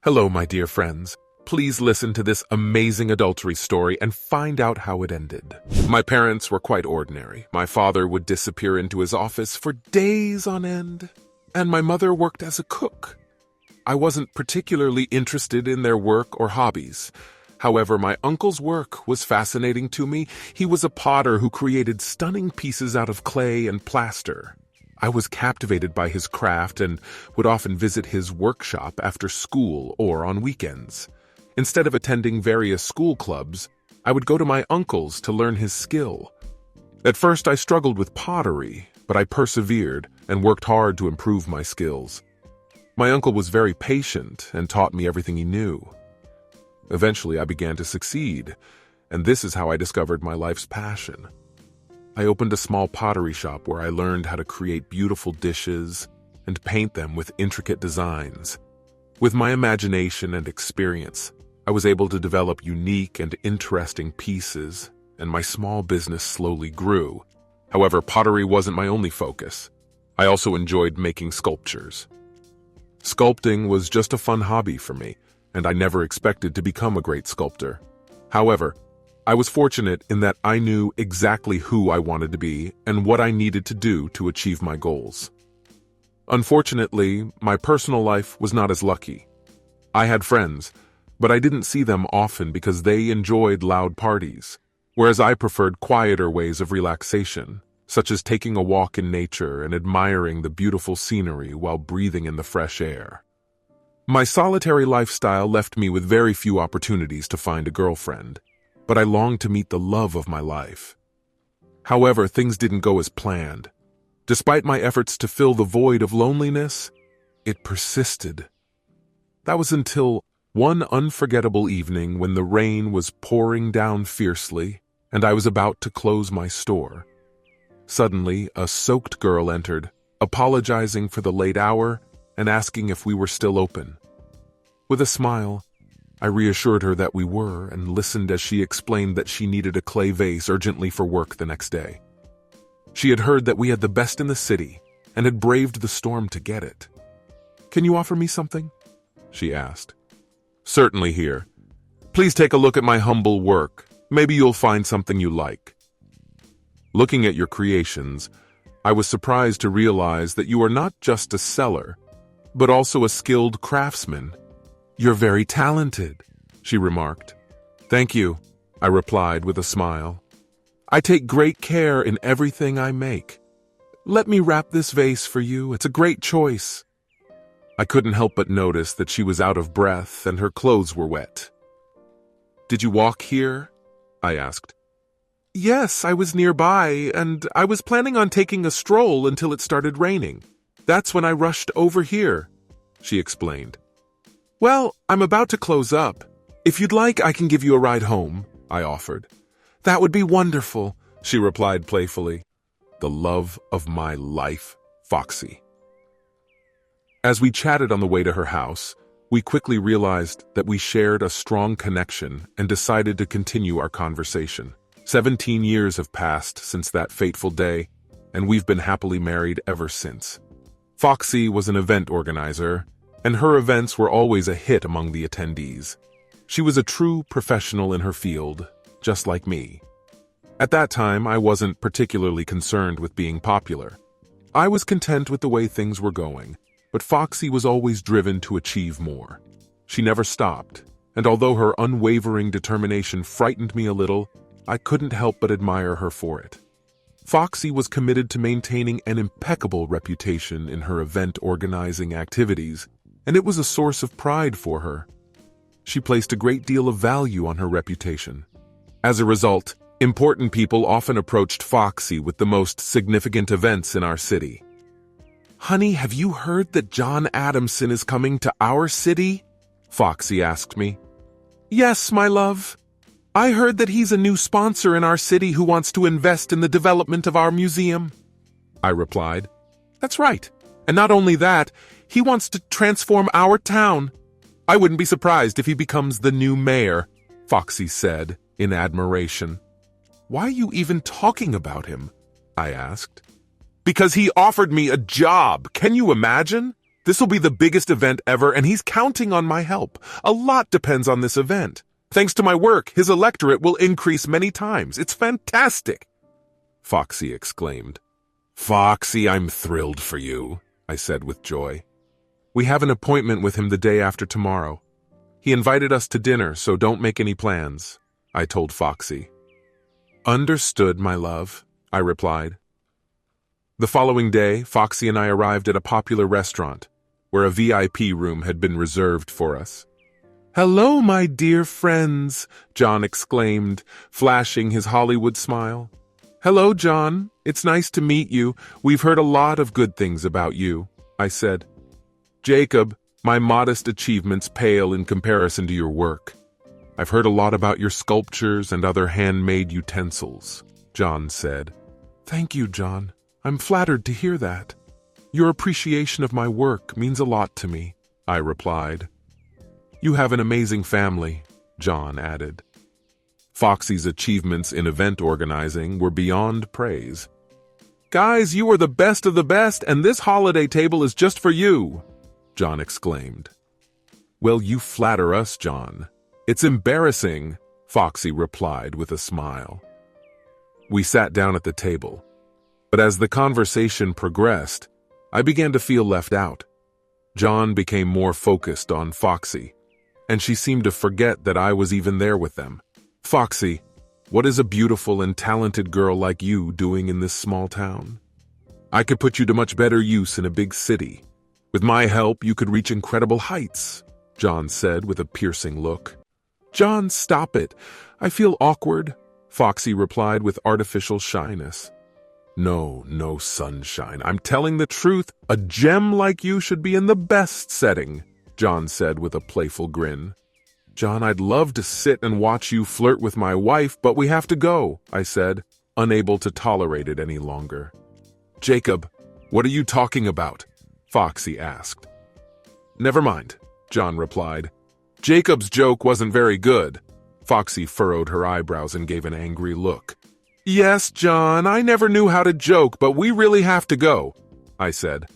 Hello, my dear friends. Please listen to this amazing adultery story and find out how it ended. My parents were quite ordinary. My father would disappear into his office for days on end, and my mother worked as a cook. I wasn't particularly interested in their work or hobbies. However, my uncle's work was fascinating to me. He was a potter who created stunning pieces out of clay and plaster. I was captivated by his craft and would often visit his workshop after school or on weekends. Instead of attending various school clubs, I would go to my uncle's to learn his skill. At first, I struggled with pottery, but I persevered and worked hard to improve my skills. My uncle was very patient and taught me everything he knew. Eventually, I began to succeed, and this is how I discovered my life's passion. I opened a small pottery shop where I learned how to create beautiful dishes and paint them with intricate designs. With my imagination and experience, I was able to develop unique and interesting pieces, and my small business slowly grew. However, pottery wasn't my only focus. I also enjoyed making sculptures. Sculpting was just a fun hobby for me, and I never expected to become a great sculptor. However, I was fortunate in that I knew exactly who I wanted to be and what I needed to do to achieve my goals. Unfortunately, my personal life was not as lucky. I had friends, but I didn't see them often because they enjoyed loud parties, whereas I preferred quieter ways of relaxation, such as taking a walk in nature and admiring the beautiful scenery while breathing in the fresh air. My solitary lifestyle left me with very few opportunities to find a girlfriend, but I longed to meet the love of my life. However, things didn't go as planned. Despite my efforts to fill the void of loneliness, it persisted. That was until one unforgettable evening when the rain was pouring down fiercely and I was about to close my store. Suddenly, a soaked girl entered, apologizing for the late hour and asking if we were still open. With a smile, I reassured her that we were and listened as she explained that she needed a clay vase urgently for work the next day. She had heard that we had the best in the city and had braved the storm to get it. "Can you offer me something?" she asked. "Certainly here. Please take a look at my humble work. Maybe you'll find something you like." Looking at your creations, I was surprised to realize that you are not just a seller, but also a skilled craftsman. "You're very talented," she remarked. "Thank you," I replied with a smile. "I take great care in everything I make. Let me wrap this vase for you. It's a great choice." I couldn't help but notice that she was out of breath and her clothes were wet. "Did you walk here?" I asked. "Yes, I was nearby, and I was planning on taking a stroll until it started raining. That's when I rushed over here," she explained. "Well, I'm about to close up. If you'd like, I can give you a ride home," I offered. "That would be wonderful," she replied playfully. The love of my life, Foxy. As we chatted on the way to her house, we quickly realized that we shared a strong connection and decided to continue our conversation. 17 years have passed since that fateful day, and we've been happily married ever since. Foxy was an event organizer, and her events were always a hit among the attendees. She was a true professional in her field, just like me. At that time, I wasn't particularly concerned with being popular. I was content with the way things were going, but Foxy was always driven to achieve more. She never stopped, and although her unwavering determination frightened me a little, I couldn't help but admire her for it. Foxy was committed to maintaining an impeccable reputation in her event organizing activities, and it was a source of pride for her. She placed a great deal of value on her reputation. As a result, important people often approached Foxy with the most significant events in our city. "Honey, have you heard that John Adamson is coming to our city?" Foxy asked me. "Yes, my love. I heard that he's a new sponsor in our city who wants to invest in the development of our museum," I replied. "That's right. And not only that, he wants to transform our town. I wouldn't be surprised if he becomes the new mayor," Foxy said in admiration. "Why are you even talking about him?" I asked. "Because he offered me a job. Can you imagine? This will be the biggest event ever, and he's counting on my help. A lot depends on this event. Thanks to my work, his electorate will increase many times. It's fantastic!" Foxy exclaimed. "Foxy, I'm thrilled for you," I said with joy. "We have an appointment with him the day after tomorrow. He invited us to dinner, so don't make any plans," I told Foxy. "Understood, my love," I replied. The following day, Foxy and I arrived at a popular restaurant, where a VIP room had been reserved for us. "Hello, my dear friends," John exclaimed, flashing his Hollywood smile. "Hello, John. It's nice to meet you. We've heard a lot of good things about you," I said. "Jacob, my modest achievements pale in comparison to your work. I've heard a lot about your sculptures and other handmade utensils," John said. "Thank you, John. I'm flattered to hear that. Your appreciation of my work means a lot to me," I replied. "You have an amazing family," John added. Foxy's achievements in event organizing were beyond praise. "Guys, you are the best of the best, and this holiday table is just for you," John exclaimed. "Well, you flatter us, John. It's embarrassing," Foxy replied with a smile. We sat down at the table, but as the conversation progressed, I began to feel left out. John became more focused on Foxy, and she seemed to forget that I was even there with them. "Foxy, what is a beautiful and talented girl like you doing in this small town? I could put you to much better use in a big city. With my help, you could reach incredible heights," John said with a piercing look. "John, stop it. I feel awkward," Foxy replied with artificial shyness. No, sunshine. I'm telling the truth. A gem like you should be in the best setting," John said with a playful grin. "John, I'd love to sit and watch you flirt with my wife, but we have to go," I said, unable to tolerate it any longer. "Jacob, what are you talking about?" Foxy asked. "Never mind," John replied. "Jacob's joke wasn't very good." Foxy furrowed her eyebrows and gave an angry look. "Yes, John, I never knew how to joke, but we really have to go," I said.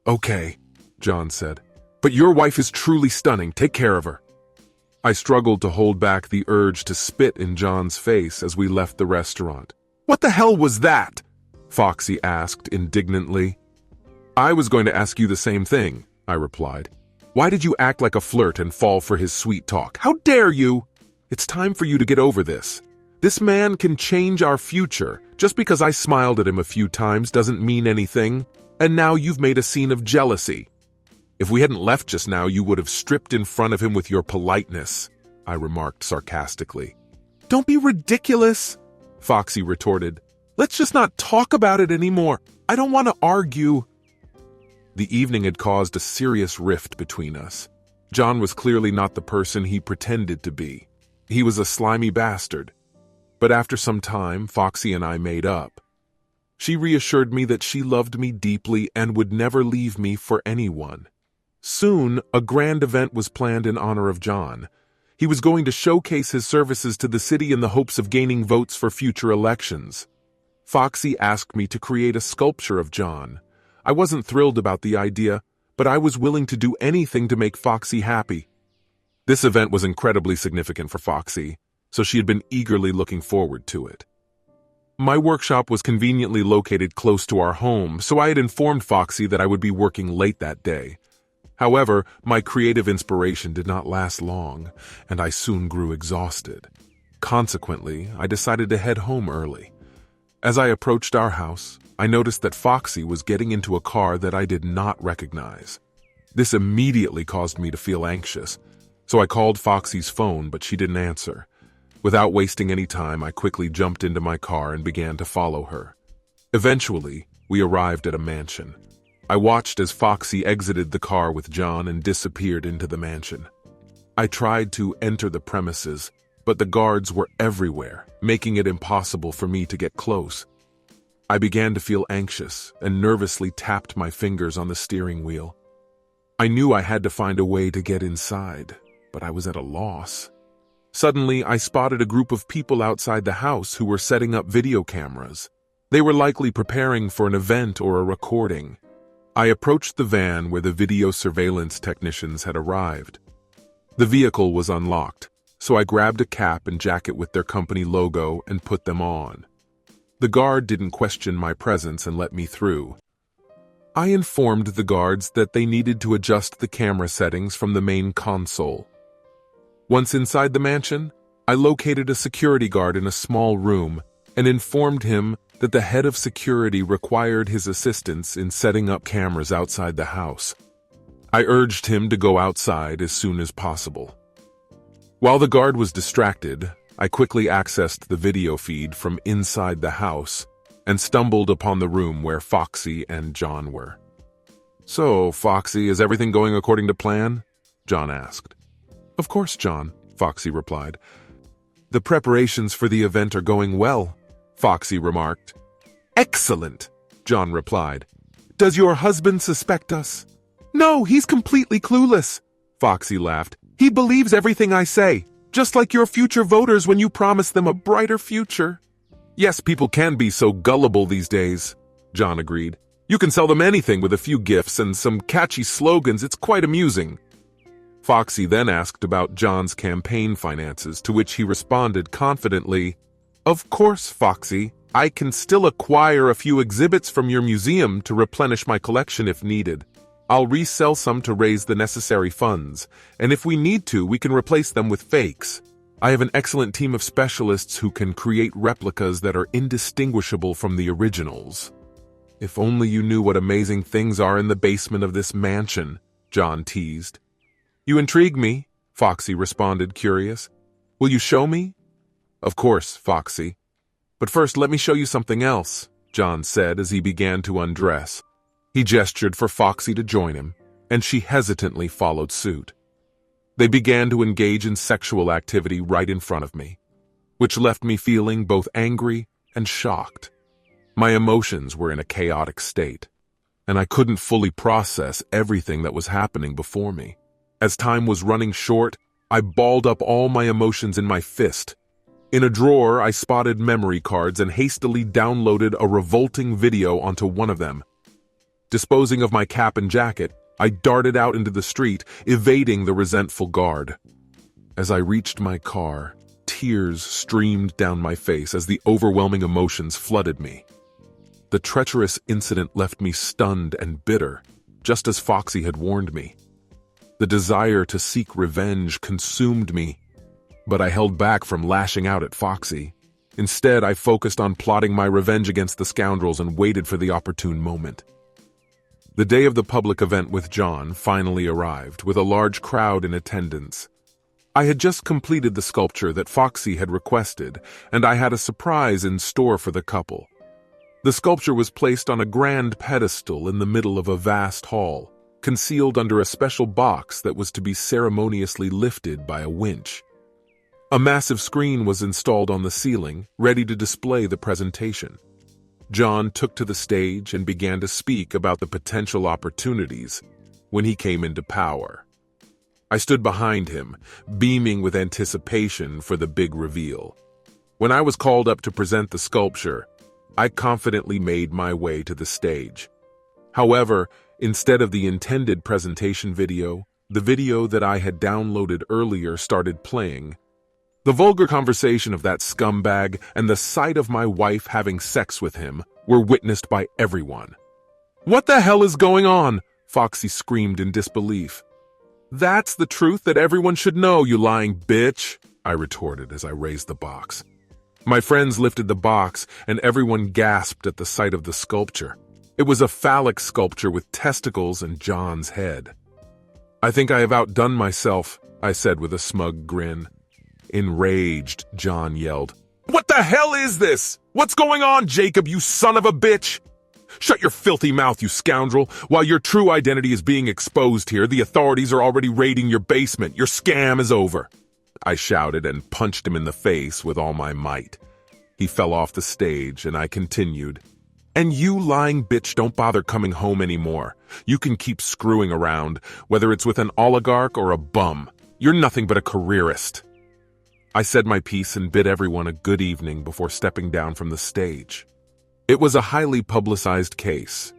"Okay," John said. "But your wife is truly stunning. Take care of her." I struggled to hold back the urge to spit in John's face as we left the restaurant. "What the hell was that?" Foxy asked indignantly. "I was going to ask you the same thing," I replied. "Why did you act like a flirt and fall for his sweet talk? How dare you? It's time for you to get over this. This man can change our future. Just because I smiled at him a few times doesn't mean anything, and now you've made a scene of jealousy. If we hadn't left just now, you would have stripped in front of him with your politeness," I remarked sarcastically. "Don't be ridiculous," Foxy retorted. "Let's just not talk about it anymore. I don't want to argue." The evening had caused a serious rift between us. John was clearly not the person he pretended to be. He was a slimy bastard. But after some time, Foxy and I made up. She reassured me that she loved me deeply and would never leave me for anyone. Soon, a grand event was planned in honor of John. He was going to showcase his services to the city in the hopes of gaining votes for future elections. Foxy asked me to create a sculpture of John. I wasn't thrilled about the idea, but I was willing to do anything to make Foxy happy. This event was incredibly significant for Foxy, so she had been eagerly looking forward to it. My workshop was conveniently located close to our home, so I had informed Foxy that I would be working late that day. However, my creative inspiration did not last long, and I soon grew exhausted. Consequently, I decided to head home early. As I approached our house, I noticed that Foxy was getting into a car that I did not recognize. This immediately caused me to feel anxious, so I called Foxy's phone, but she didn't answer. Without wasting any time, I quickly jumped into my car and began to follow her. Eventually, we arrived at a mansion. I watched as Foxy exited the car with John and disappeared into the mansion. I tried to enter the premises, but the guards were everywhere, making it impossible for me to get close. I began to feel anxious and nervously tapped my fingers on the steering wheel. I knew I had to find a way to get inside, but I was at a loss. Suddenly, I spotted a group of people outside the house who were setting up video cameras. They were likely preparing for an event or a recording. I approached the van where the video surveillance technicians had arrived. The vehicle was unlocked, so I grabbed a cap and jacket with their company logo and put them on. The guard didn't question my presence and let me through. I informed the guards that they needed to adjust the camera settings from the main console. Once inside the mansion, I located a security guard in a small room and informed him that the head of security required his assistance in setting up cameras outside the house. I urged him to go outside as soon as possible. While the guard was distracted, I quickly accessed the video feed from inside the house and stumbled upon the room where Foxy and John were. "So, Foxy, is everything going according to plan?" John asked. "Of course, John," Foxy replied. "The preparations for the event are going well," Foxy remarked. "Excellent," John replied. "Does your husband suspect us?" "No, he's completely clueless," Foxy laughed. "He believes everything I say, just like your future voters when you promise them a brighter future." "Yes, people can be so gullible these days," John agreed. "You can sell them anything with a few gifts and some catchy slogans. It's quite amusing." Foxy then asked about John's campaign finances, to which he responded confidently, "Of course, Foxy. I can still acquire a few exhibits from your museum to replenish my collection if needed. I'll resell some to raise the necessary funds, and if we need to, we can replace them with fakes. I have an excellent team of specialists who can create replicas that are indistinguishable from the originals." "If only you knew what amazing things are in the basement of this mansion," John teased. "You intrigue me," Foxy responded, curious. "Will you show me?" "Of course, Foxy. But first, let me show you something else," John said as he began to undress. He gestured for Foxy to join him, and she hesitantly followed suit. They began to engage in sexual activity right in front of me, which left me feeling both angry and shocked. My emotions were in a chaotic state, and I couldn't fully process everything that was happening before me. As time was running short, I balled up all my emotions in my fist. In a drawer, I spotted memory cards and hastily downloaded a revolting video onto one of them. Disposing of my cap and jacket, I darted out into the street, evading the resentful guard. As I reached my car, tears streamed down my face as the overwhelming emotions flooded me. The treacherous incident left me stunned and bitter, just as Foxy had warned me. The desire to seek revenge consumed me, but I held back from lashing out at Foxy. Instead, I focused on plotting my revenge against the scoundrels and waited for the opportune moment. The day of the public event with John finally arrived, with a large crowd in attendance. I had just completed the sculpture that Foxy had requested, and I had a surprise in store for the couple. The sculpture was placed on a grand pedestal in the middle of a vast hall, concealed under a special box that was to be ceremoniously lifted by a winch. A massive screen was installed on the ceiling, ready to display the presentation. John took to the stage and began to speak about the potential opportunities when he came into power. I stood behind him, beaming with anticipation for the big reveal. When I was called up to present the sculpture, I confidently made my way to the stage. However, instead of the intended presentation video, the video that I had downloaded earlier started playing. The vulgar conversation of that scumbag and the sight of my wife having sex with him were witnessed by everyone. "What the hell is going on?" Foxy screamed in disbelief. "That's the truth that everyone should know, you lying bitch," I retorted as I raised the box. My friends lifted the box, and everyone gasped at the sight of the sculpture. It was a phallic sculpture with testicles and John's head. "I think I have outdone myself," I said with a smug grin. Enraged, John yelled, "What the hell is this? What's going on, Jacob, you son of a bitch? Shut your filthy mouth, you scoundrel. While your true identity is being exposed here, the authorities are already raiding your basement. Your scam is over." I shouted and punched him in the face with all my might. He fell off the stage, and I continued, "And you lying bitch, don't bother coming home anymore. You can keep screwing around, whether it's with an oligarch or a bum. You're nothing but a careerist." I said my piece and bid everyone a good evening before stepping down from the stage. It was a highly publicized case.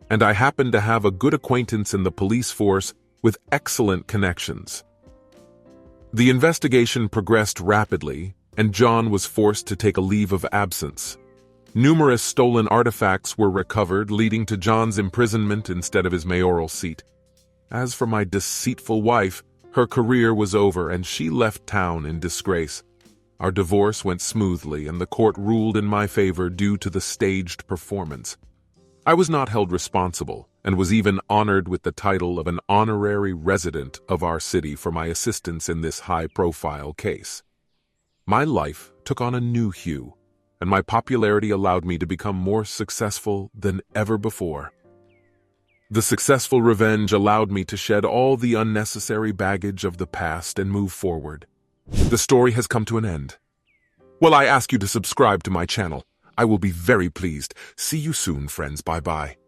and I happened to have a good acquaintance in the police force with excellent connections. The investigation progressed rapidly, and John was forced to take a leave of absence. Numerous stolen artifacts were recovered, leading to John's imprisonment instead of his mayoral seat. As for my deceitful wife, her career was over and she left town in disgrace. Our divorce went smoothly and the court ruled in my favor due to the staged performance. I was not held responsible and was even honored with the title of an honorary resident of our city for my assistance in this high-profile case. My life took on a new hue, and my popularity allowed me to become more successful than ever before. The successful revenge allowed me to shed all the unnecessary baggage of the past and move forward. The story has come to an end. Well, I ask you to subscribe to my channel. I will be very pleased. See you soon, friends. Bye-bye.